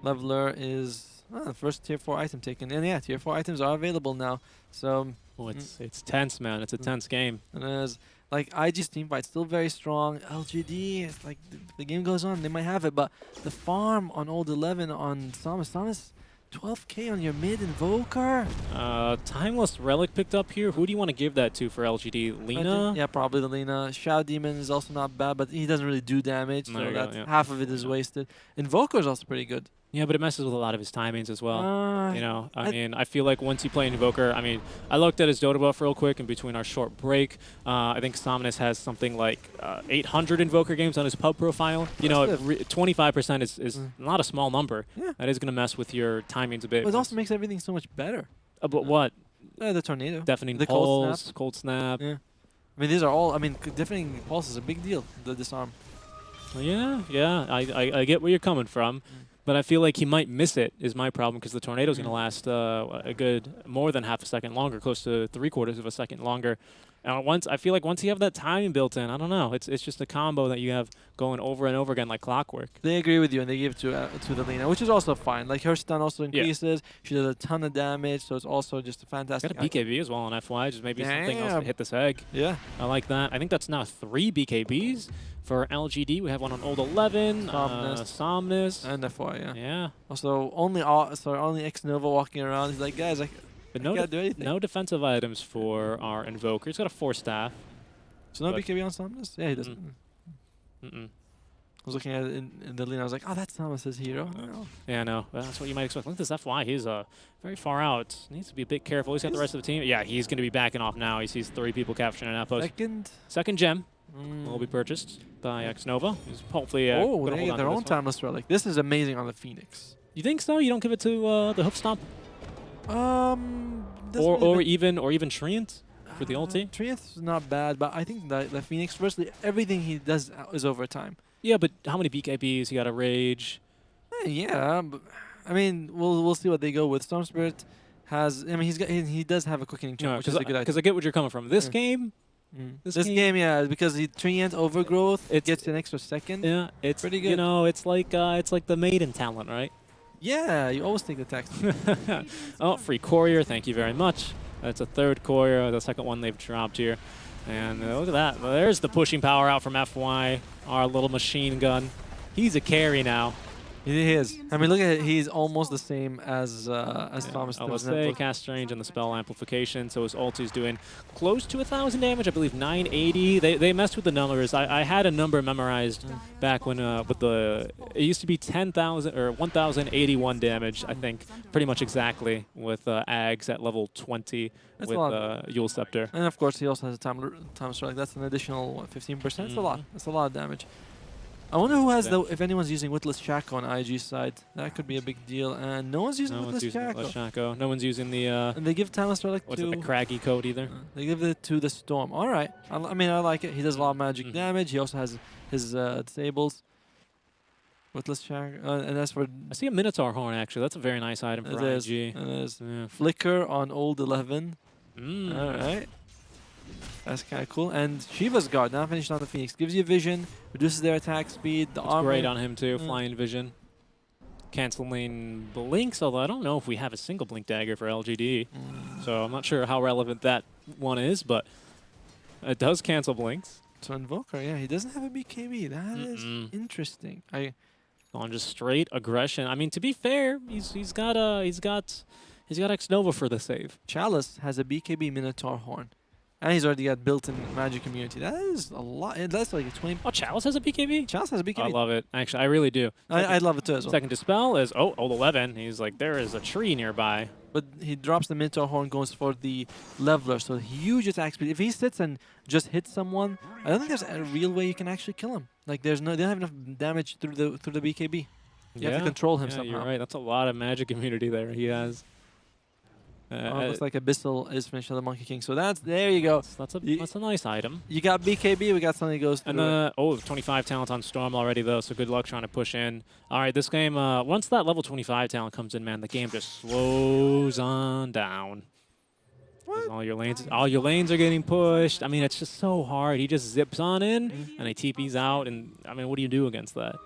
Leveler is the first tier 4 item taken. And yeah, tier 4 items are available now. So Oh, it's tense, man. It's a tense game. and as like IG's team fight still very strong. LGD, it's like the game goes on, they might have it, but the farm on old 11 on Samus 12k on your mid invoker. Timeless Relic picked up here. Who do you want to give that to for LGD? Lina? Yeah, probably the Lina. Shadow Demon is also not bad, but he doesn't really do damage, so that's half of it is wasted. Invoker is also pretty good. Yeah, but it messes with a lot of his timings as well. You know, I mean, I feel like once you play Invoker, I mean, I looked at his Dota buff real quick in between our short break. I think Somnus has something like 800 Invoker games on his pub profile. You know, 25% is not a small number. Yeah. That is going to mess with your timings a bit. But it also makes everything so much better. But what? The tornado. Deafening the pulse, cold snap. Yeah. I mean, these are all, I mean, deafening pulse is a big deal, the disarm. Yeah, I get where you're coming from. But I feel like he might miss it is my problem because the tornado's going to last a good more than half a second longer, close to 3/4 of a second longer. And I feel like once you have that timing built in, I don't know, it's just a combo that you have going over and over again like clockwork. They agree with you and they give it to the Lina, which is also fine. Like her stun also increases. She does a ton of damage, so it's also just a fantastic. Got a BKB as well on FY, just maybe something else to hit this egg. Yeah, I like that. I think that's now 3 BKBs. For LGD, we have one on old 11, Somnus, and FY. Yeah. Yeah. Also, only X Nova walking around. He's like, guys, but I can't do anything. No defensive items for our Invoker. He's got a 4 staff. So no BKB on Somnus? Yeah, he doesn't. I was looking at it in the Lina. I was like, oh, that's Samus' hero. Yeah, no, that's what you might expect. Look at this FY. He's very far out. Needs to be a bit careful. He's got the rest of the team. Yeah, he's going to be backing off now. He sees 3 people capturing an outpost. Second gem. Will be purchased by X Nova. He's hopefully they get their own timeless relic. This is amazing on the Phoenix. You think so? You don't give it to the hoof stomp? Or even Treant for the ulti? Treant is not bad, but I think the Phoenix, firstly, everything he does is over time. Yeah, but how many BKBs? He got a rage. Yeah, but, I mean, we'll see what they go with. Storm Spirit has, I mean, he does have a quickening charge, which is a good idea. Because I get what you're coming from. This game. This game, yeah, because the Treant overgrowth, it gets an extra second. Yeah, it's pretty good. You know, it's like the maiden talent, right? Yeah, you always take the text. Oh, free courier, thank you very much. That's a 3rd courier, the 2nd one they've dropped here. And look at that. Well, there's the pushing power out from FY, our little machine gun. He's a carry now. He is. I mean, look at it. He's almost the same as Thomas. Let's say cast range and the spell amplification. So his ult is doing close to 1,000 damage. I believe 980. They messed with the numbers. I had a number memorized back when with it used to be 10,000 or 1,081 damage. I think pretty much exactly with Ags at level 20 with Yule Scepter. And of course, he also has a time strike. That's an additional 15%. That's a lot. That's a lot of damage. I wonder who has if anyone's using Witless Shaco on IG side. That could be a big deal. And no one's using Witless Shaco. No one's using the. And they give Timeless Relic to. What's it, the Craggy code either? They give it to the Storm. All right. I mean, I like it. He does a lot of magic damage. He also has his disables. Witless Shaco. And that's for. I see a Minotaur horn actually. That's a very nice item for IG. It is. Yeah. Flicker on old 11. All right. That's kind of cool. And Shiva's Guard, now finished on the Phoenix. Gives you vision, reduces their attack speed. The armor. Great on him too, flying vision. Canceling blinks, although I don't know if we have a single blink dagger for LGD. So I'm not sure how relevant that one is, but it does cancel blinks. So Invoker, yeah, he doesn't have a BKB. That is interesting. On just straight aggression. I mean, to be fair, he's got X Nova for the save. Chalice has a BKB Minotaur horn. And he's already got built-in magic immunity. That is a lot. That's like a 20. Oh, Chalice has a BKB? Chalice has a BKB. I love it. Actually, I really do. I love it too as well. Second Dispel is, old 11. He's like, there is a tree nearby. But he drops the Minotaur horn, goes for the leveler. So huge attack speed. If he sits and just hits someone, I don't think there's a real way you can actually kill him. Like they don't have enough damage through the BKB. You have to control him somehow. You're right. That's a lot of magic immunity there he has. Looks like Abyssal is finished on the Monkey King. So there you go. That's a nice item. You got BKB, we got something that goes through. And 25 talent on Storm already though, so good luck trying to push in. All right, this game, once that level 25 talent comes in, man, the game just slows on down. All your lanes are getting pushed. I mean, it's just so hard. He just zips on in and he TPs out, and I mean, what do you do against that?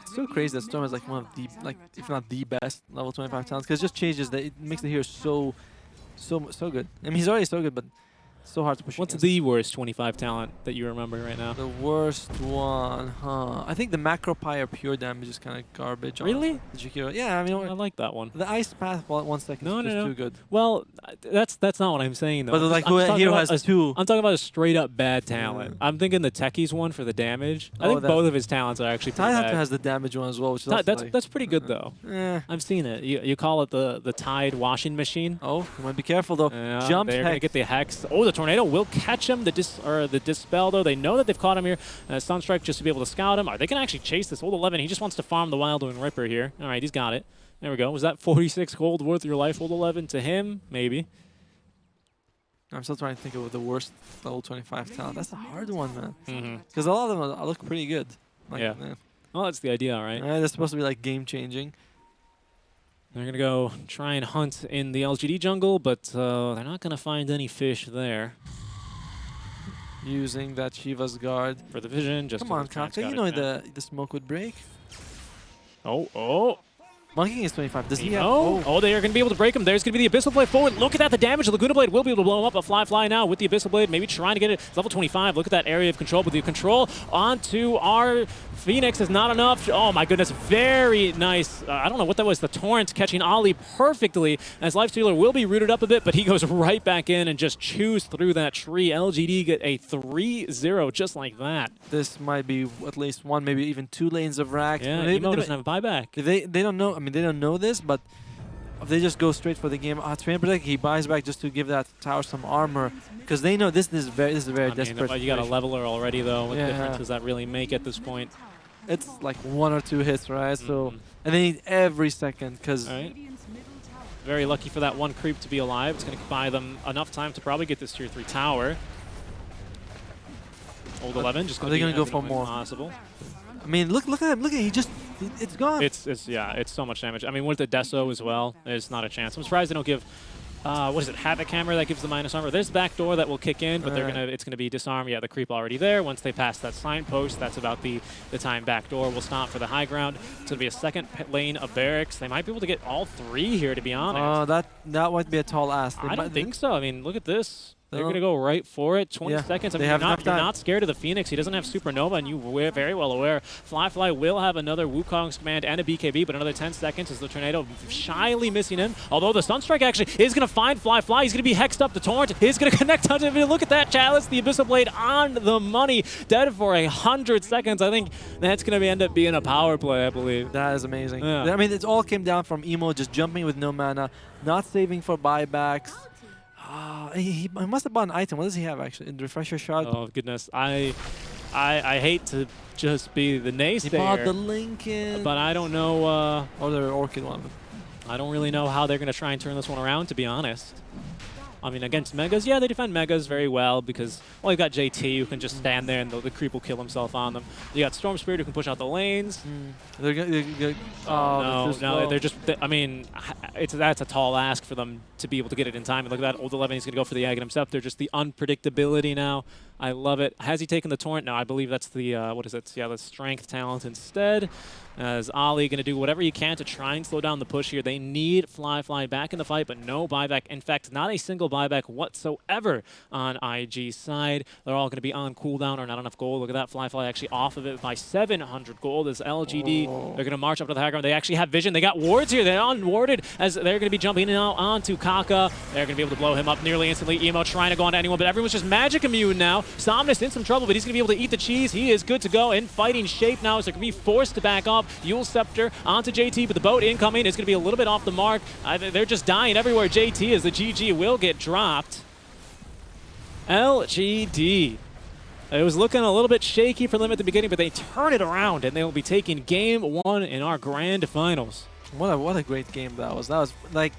It's so crazy that Storm is like one of the, if not the best level 25 talents, because it just changes that. It makes the hero so good. I mean, he's already so good, but it's so hard to push. What's against. the worst 25 talent that you remember right now? The worst one, huh? I think the macro pyre pure damage is kind of garbage. Really? On the Jakiro. Yeah, I mean, I like that one. the ice path while at 1 second is just too good. Well, that's not what I'm saying though. But like who hero has two? I'm talking about a straight up bad talent. I'm thinking the Techies one for the damage. I think both of his talents are actually pretty bad. has the damage one as well, which is that's pretty good though. I've seen it. You call it the Tide washing machine. Oh, you might be careful though. Jump. They're gonna get the hex. Oh, the tornado will catch him. The dispel though. They know that they've caught him here. Sunstrike just to be able to scout him. Are they gonna actually chase this old 11? He just wants to farm the Wild Wing Ripper here. All right, he's got it. There we go. Was that 46 gold worth your life, old 11? To him, maybe. I'm still trying to think of the worst level 25 talent. That's a hard one, man. Because a lot of them look pretty good. Like, yeah. Well, that's the idea, right? They're supposed to be like game changing. They're going to go try and hunt in the LGD jungle, but they're not going to find any fish there. Using that Shiva's guard. For the vision, just come on, Kafka, you know the smoke would break. Oh. Monkey is 25. Does he have... Oh, they are going to be able to break him. There's going to be the Abyssal Blade forward. Look at that, the damage. The Laguna Blade will be able to blow him up. A Fly now with the Abyssal Blade, maybe trying to get it. It's level 25. Look at that area of control. But the control onto our Phoenix is not enough. Oh my goodness, very nice. I don't know what that was. The Torrent catching Ali perfectly as Lifestealer will be rooted up a bit, but he goes right back in and just chews through that tree. LGD get a 3-0 just like that. This might be at least one, maybe even 2 lanes of racks. Yeah, Emo doesn't have a buyback. They don't know. I mean, they don't know this, but if they just go straight for the game, Train Protect, he buys back just to give that tower some armor, because they know this is very desperate. You got a leveler already though. What difference does that really make at this point? It's like 1 or 2 hits, right? So, and they need every second, because. Right. Very lucky for that one creep to be alive. It's going to buy them enough time to probably get this tier 3 tower. Old 11 just going to go for more. Possible. I mean, look at him. Look at it. It's gone. It's so much damage. I mean, with the Deso as well, there's not a chance. I'm surprised they don't give. What is it? Havoc Hammer that gives the minus armor. There's backdoor that will kick in, but it's gonna be disarm. Yeah, the creep already there. Once they pass that signpost, that's about the time backdoor will stop for the high ground. It's gonna be a second lane of barracks. They might be able to get all 3 here, to be honest. That might be a tall ask. I don't think so. I mean, look at this. They're going to go right for it. 20 seconds. I mean, you're not scared of the Phoenix. He doesn't have Supernova, and you're very well aware. Fly will have another Wukong's command and a BKB, but another 10 seconds as the Tornado shyly missing him. Although the Sunstrike actually is going to find Fly. He's going to be hexed up. The Torrent is going to connect onto him. Look at that, Chalice. The Abyssal Blade on the money. Dead for 100 seconds. I think that's going to end up being a power play, I believe. That is amazing. Yeah. I mean, it all came down from Emo just jumping with no mana, not saving for buybacks. He must have bought an item. What does he have actually? In Refresher Shot? Oh goodness, I hate to just be the naysayer. He bought the Lincoln, but I don't know. Or the Orchid one. I don't really know how they're going to try and turn this one around, to be honest. I mean, against Megas, yeah, they defend Megas very well because, well, you've got JT who can just stand there and the creep will kill himself on them. You got Storm Spirit who can push out the lanes. No, they're just, I mean, that's a tall ask for them to be able to get it in time. And look at that, old 11, he's going to go for the Aghanim Scepter. Just the unpredictability now. I love it. Has he taken the Torrent? No, I believe that's the, what is it? Yeah, the Strength talent instead. As Ali going to do whatever he can to try and slow down the push here. They need Fly back in the fight, but no buyback. In fact, not a single buyback whatsoever on IG's side. They're all going to be on cooldown or not enough gold. Look at that, Fly actually off of it by 700 gold as LGD. They're going to march up to the high ground. They actually have vision. They got wards here. They're unwarded as they're going to be jumping now onto Kaka. They're going to be able to blow him up nearly instantly. Emo trying to go onto anyone, but everyone's just magic immune now. Somnus in some trouble, but he's going to be able to eat the cheese. He is good to go in fighting shape now, so they're going to be forced to back up. Yule Scepter onto JT, but the boat incoming is going to be a little bit off the mark. They're just dying everywhere. JT as the GG will get dropped. LGD. It was looking a little bit shaky for them at the beginning, but they turn it around, and they will be taking game 1 in our grand finals. What a great game that was. That was like